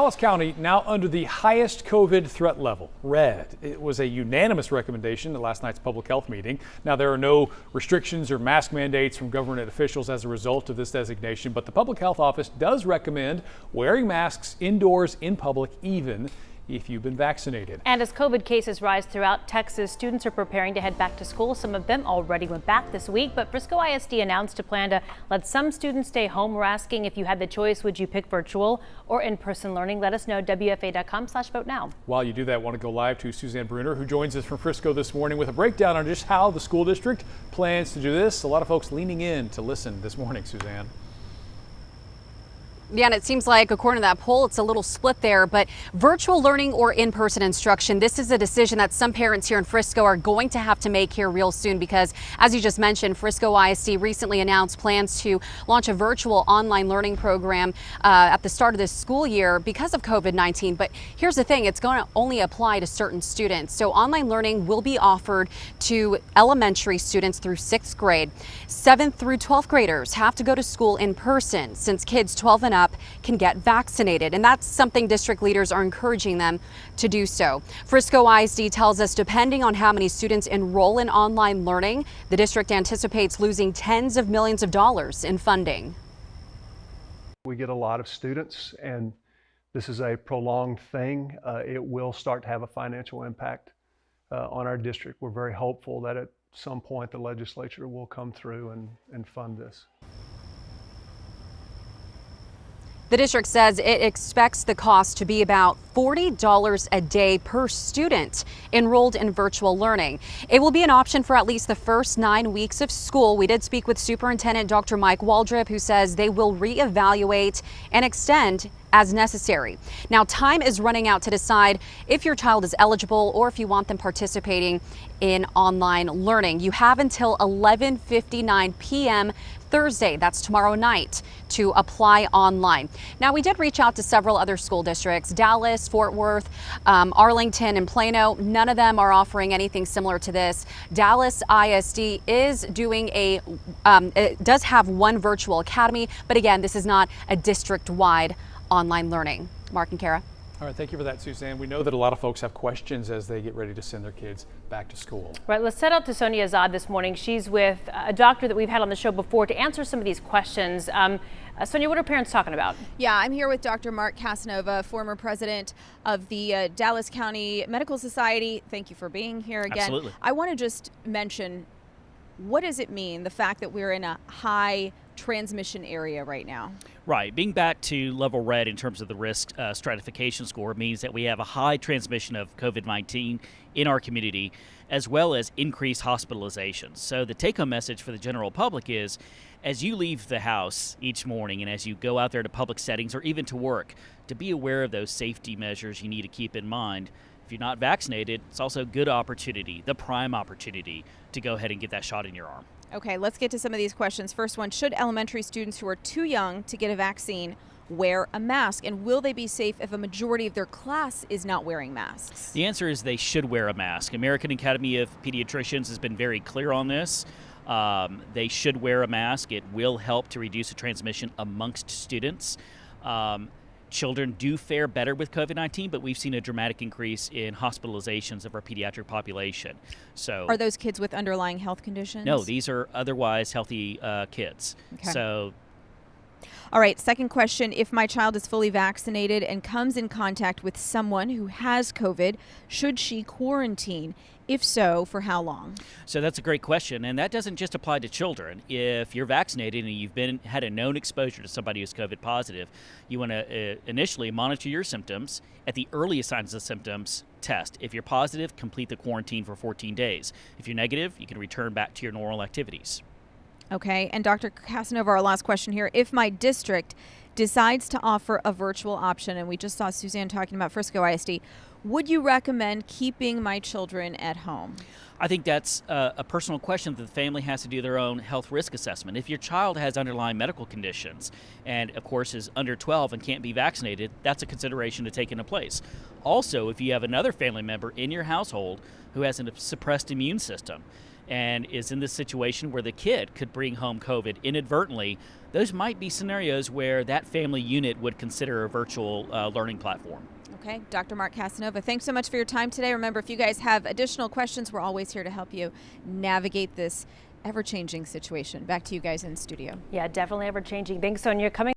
Dallas County now under the highest COVID threat level, red. It was a unanimous recommendation at last night's public health meeting. Now, there are no restrictions or mask mandates from government officials as a result of this designation, but the public health office does recommend wearing masks indoors in public, even if you've been vaccinated. And as COVID cases rise throughout Texas, students are preparing to head back to school. Some of them already went back this week, but Frisco ISD announced a plan to let some students stay home. We're asking, if you had the choice, would you pick virtual or in-person learning? Let us know, WFA.com/vote now. While you do that, I want to go live to Suzanne Bruner, who joins us from Frisco this morning with a breakdown on just how the school district plans to do this. A lot of folks leaning in to listen this morning, Suzanne. Yeah, and it seems like, according to that poll, it's a little split there, but virtual learning or in-person instruction, this is a decision that some parents here in Frisco are going to have to make here real soon because, as you just mentioned, Frisco ISD recently announced plans to launch a virtual online learning program at the start of this school year because of COVID-19. But here's the thing, it's going to only apply to certain students. So online learning will be offered to elementary students through 6th grade. 7th through 12th graders have to go to school in person since kids 12 and up can get vaccinated, and that's something district leaders are encouraging them to do so. Frisco ISD tells us depending on how many students enroll in online learning, the district anticipates losing tens of millions of dollars in funding. We get a lot of students, and this is a prolonged thing. It will start to have a financial impact on our district. We're very hopeful that at some point the legislature will come through and fund this. The district says it expects the cost to be about $40 a day per student enrolled in virtual learning. It will be an option for at least the first 9 weeks of school. We did speak with Superintendent Dr. Mike Waldrop, who says they will reevaluate and extend as necessary. Now, time is running out to decide if your child is eligible or if you want them participating in online learning. You have until 11:59 p.m. Thursday, that's tomorrow night, to apply online. Now, we did reach out to several other school districts, Dallas, Fort Worth, Arlington, and Plano. None of them are offering anything similar to this. Dallas ISD is doing it does have one virtual academy, but again, this is not a district-wide online learning. Mark and Kara. All right, thank you for that, Suzanne. We know that a lot of folks have questions as they get ready to send their kids back to school. Right, let's set out to Sonia this morning. She's with a doctor that we've had on the show before to answer some of these questions. Sonia, what are parents talking about? Yeah, I'm here with Dr. Mark Casanova, former president of the Dallas County Medical Society. Thank you for being here again. Absolutely. I want to just mention, what does it mean, the fact that we're in a high transmission area right now? Right. Being back to level red in terms of the risk stratification score means that we have a high transmission of COVID-19 in our community, as well as increased hospitalizations. So the take-home message for the general public is, as you leave the house each morning and as you go out there to public settings or even to work, to be aware of those safety measures you need to keep in mind. If you're not vaccinated, it's also a good opportunity, the prime opportunity, to go ahead and get that shot in your arm. Okay, let's get to some of these questions. First one, should elementary students who are too young to get a vaccine wear a mask? And will they be safe if a majority of their class is not wearing masks? The answer is they should wear a mask. American Academy of Pediatricians has been very clear on this. They should wear a mask. It will help to reduce the transmission amongst students. Children do fare better with COVID-19, but we've seen a dramatic increase in hospitalizations of our pediatric population. So, are those kids with underlying health conditions? No, these are otherwise healthy kids. Okay. So, all right, second question. If my child is fully vaccinated and comes in contact with someone who has COVID, should she quarantine? If so, for how long? So that's a great question, and that doesn't just apply to children. If you're vaccinated and you've had a known exposure to somebody who's COVID positive, you want to initially monitor your symptoms. At the earliest signs of symptoms, test. If you're positive, complete the quarantine for 14 days. If you're negative, you can return back to your normal activities. Okay, and Dr. Casanova, our last question here. If my district decides to offer a virtual option, and we just saw Suzanne talking about Frisco ISD, would you recommend keeping my children at home? I think that's a personal question that the family has to do their own health risk assessment. If your child has underlying medical conditions and, of course, is under 12 and can't be vaccinated, that's a consideration to take into place. Also, if you have another family member in your household who has a suppressed immune system and is in this situation where the kid could bring home COVID inadvertently, those might be scenarios where that family unit would consider a virtual learning platform. Okay, Dr. Mark Casanova, thanks so much for your time today. Remember, if you guys have additional questions, we're always here to help you navigate this ever-changing situation. Back to you guys in studio. Yeah, definitely ever changing. Thanks, Sonia. Coming